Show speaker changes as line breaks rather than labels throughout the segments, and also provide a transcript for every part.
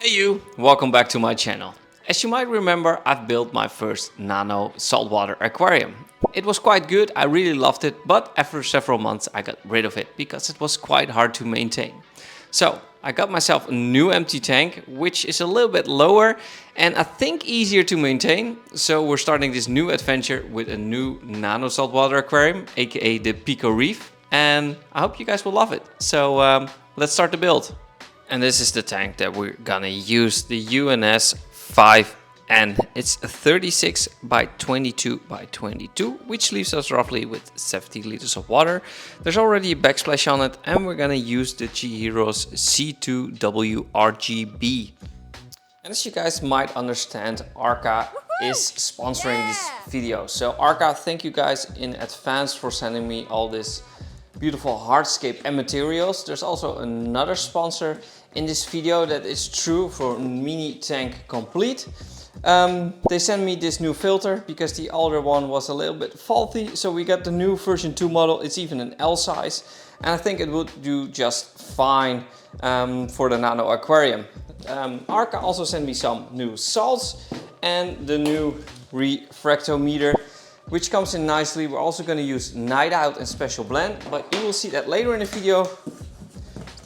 Hey you! Welcome back to my channel. As you might remember, I've built my first nano saltwater aquarium. It was quite good, I really loved it, but after several months I got rid of it because it was quite hard to maintain. So I got myself a new empty tank, which is a little bit lower and I think easier to maintain. So we're starting this new adventure with a new nano saltwater aquarium, aka the Pico Reef, and I hope you guys will love it. So let's start the build. And this is the tank that we're gonna use, the UNS 5N. It's 36 by 22 by 22, which leaves us roughly with 70 liters of water. There's already a backsplash on it, and we're gonna use the Chihiros C2 WRGB. And as you guys might understand, ARKA is sponsoring this video. So ARKA, thank you guys in advance for sending me all this beautiful hardscape and materials. There's also another sponsor in this video that is true for Mini Tank Complete. They sent me this new filter because the older one was a little bit faulty. So we got the new version 2 model. It's even an L size. And I think it would do just fine for the Nano Aquarium. ARKA also sent me some new salts and the new refractometer, which comes in nicely. We're also going to use Nite out and special blend, but you will see that later in the video.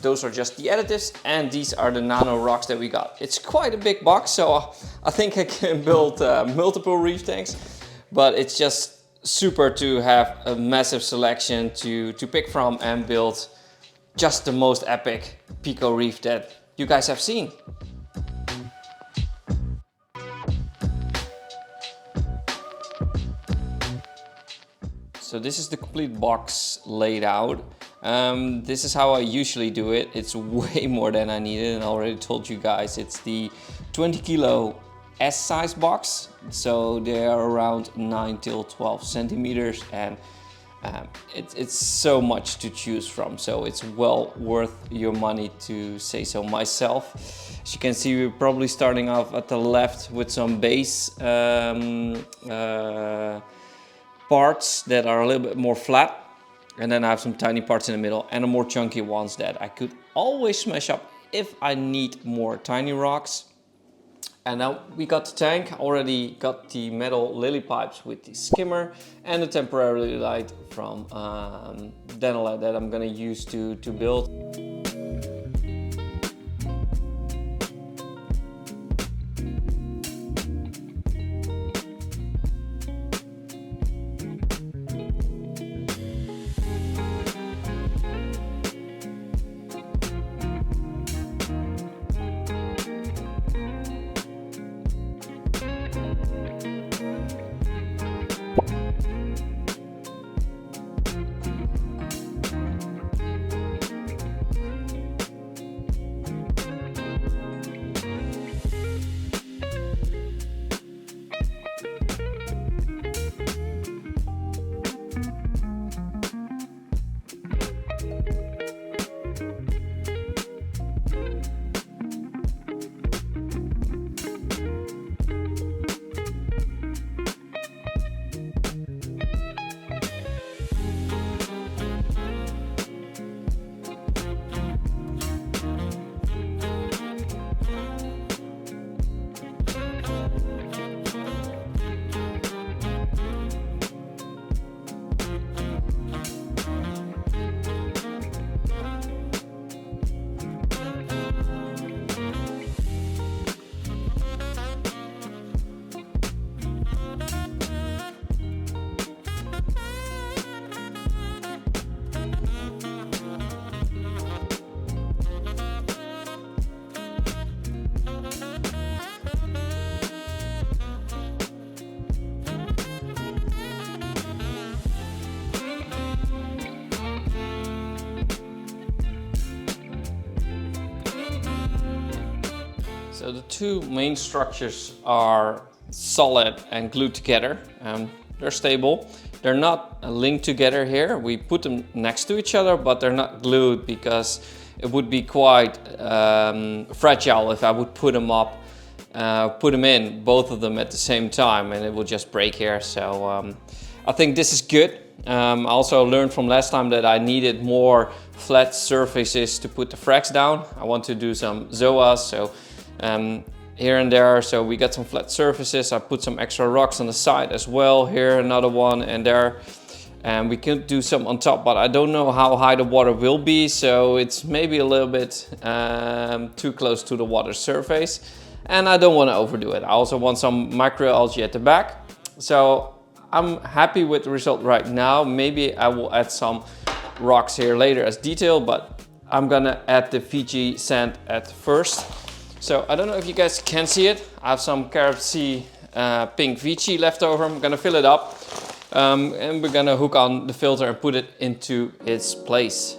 Those are just the additives, and these are the nano rocks that we got. It's quite a big box, so I think I can build multiple reef tanks, but it's just super to have a massive selection to pick from and build just the most epic Pico Reef that you guys have seen. So this is the complete box laid out. This is how I usually do it. It's way more than I needed, and I already told you guys it's the 20 kilo S size box. So they are around 9 till 12 centimeters, and it's so much to choose from. So it's well worth your money, to say so myself. As you can see, we're probably starting off at the left with some base parts that are a little bit more flat. And then I have some tiny parts in the middle and the more chunky ones that I could always smash up if I need more tiny rocks. And now we got the tank, already got the metal lily pipes with the skimmer and the temporary light from Dennerle that I'm gonna use to build. So the two main structures are solid and glued together. They're stable. They're not linked together here. We put them next to each other, but they're not glued because it would be quite fragile if I would put them up, put them in, both of them at the same time, and it will just break here. So I think this is good. I also learned from last time that I needed more flat surfaces to put the fracs down. I want to do some zoas, so here and there. So we got some flat surfaces. I put some extra rocks on the side as well. Here another one and there. And we could do some on top, but I don't know how high the water will be. So it's maybe a little bit too close to the water surface. And I don't want to overdo it. I also want some microalgae at the back. So I'm happy with the result right now. Maybe I will add some rocks here later as detail, but I'm gonna add the Fiji sand at first. So I don't know if you guys can see it. I have some Carib Sea pink Fiji left over. I'm gonna fill it up. And we're gonna hook on the filter and put it into its place.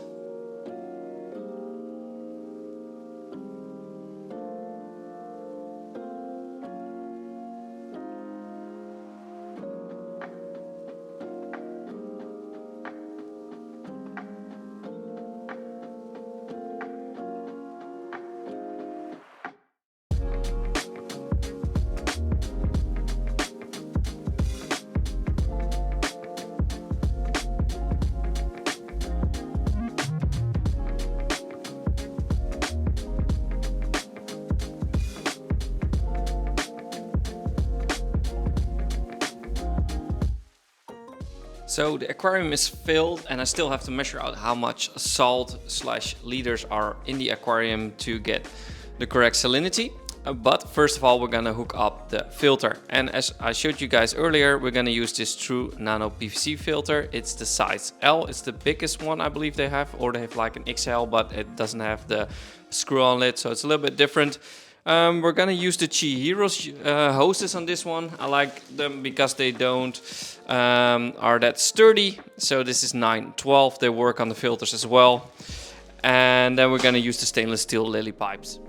So the aquarium is filled and I still have to measure out how much salt / liters are in the aquarium to get the correct salinity. But first of all, we're gonna hook up the filter. And as I showed you guys earlier, we're gonna use this true nano PVC filter. It's the size L, it's the biggest one I believe they have, or they have like an XL, but it doesn't have the screw on it, so it's a little bit different. We're gonna use the Chihiros hoses on this one. I like them because they don't are that sturdy. So this is 912. They work on the filters as well. And then we're gonna use the stainless steel lily pipes.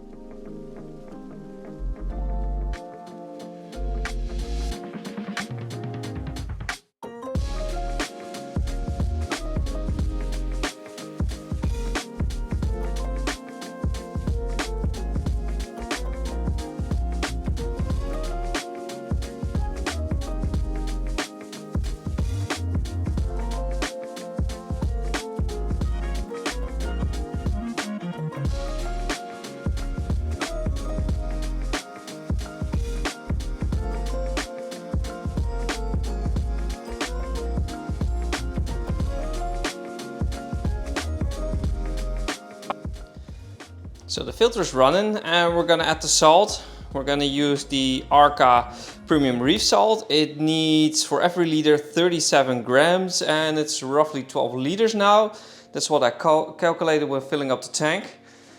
So the filter is running and we're gonna add the salt. We're gonna use the ARKA premium Reefsalt. It needs for every liter 37 grams and it's roughly 12 liters now. That's what I calculated when filling up the tank.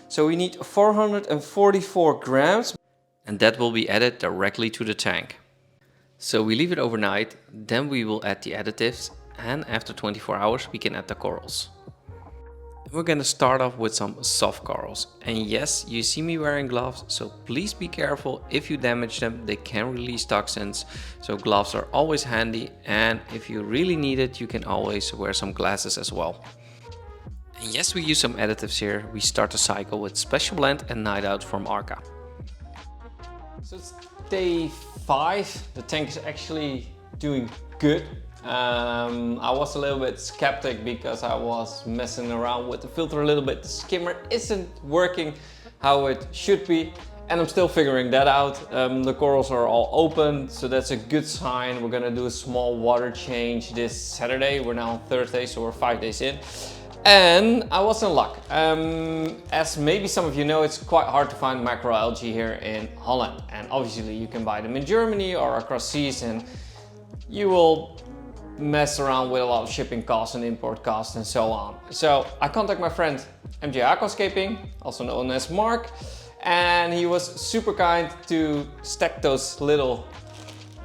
So we need 444 grams and that will be added directly to the tank. So we leave it overnight, then we will add the additives and after 24 hours we can add the corals. We're gonna start off with some soft corals. And yes, you see me wearing gloves, so please be careful. If you damage them, they can release toxins. So gloves are always handy, and if you really need it, you can always wear some glasses as well. And yes, we use some additives here. We start the cycle with Special Blend and Night Out from ARKA. So it's day 5. The tank is actually doing good. I was a little bit skeptic because I was messing around with the filter a little bit. The skimmer isn't working how it should be and I'm still figuring that out. The corals are all open, so that's a good sign. We're gonna do a small water change this Saturday. We're now on Thursday, so we're 5 days in. And I was in luck. As maybe some of you know, it's quite hard to find microalgae here in Holland. And obviously you can buy them in Germany or across seas and you will mess around with a lot of shipping costs and import costs and so on. So I contact my friend MJ Aquascaping, also known as Mark, and he was super kind to stack those little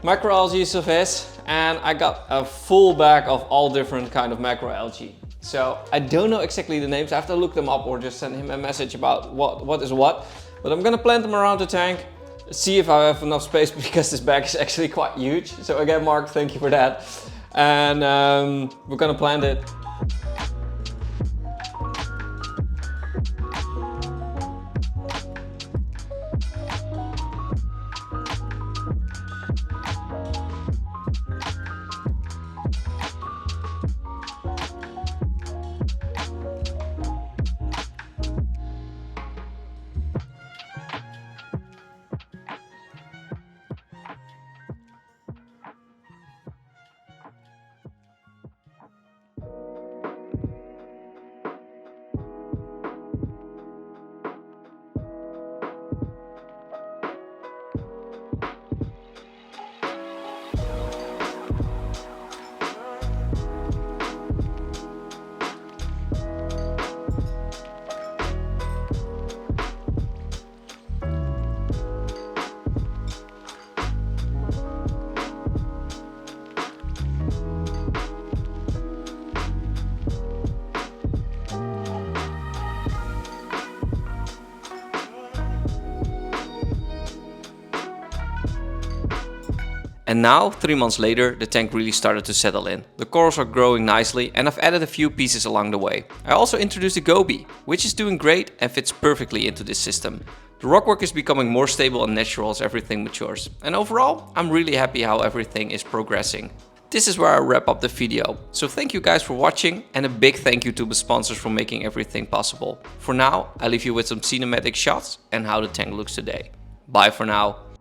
microalgae of his, and I got a full bag of all different kind of macroalgae. So I don't know exactly the names. I have to look them up or just send him a message about what is what, but I'm gonna plant them around the tank, see if I have enough space because this bag is actually quite huge. So again, Mark, thank you for that. And we're gonna plant it. And now, 3 months later, the tank really started to settle in. The corals are growing nicely and I've added a few pieces along the way. I also introduced the goby, which is doing great and fits perfectly into this system. The rockwork is becoming more stable and natural as everything matures. And overall, I'm really happy how everything is progressing. This is where I wrap up the video. So thank you guys for watching and a big thank you to the sponsors for making everything possible. For now, I leave you with some cinematic shots and how the tank looks today. Bye for now.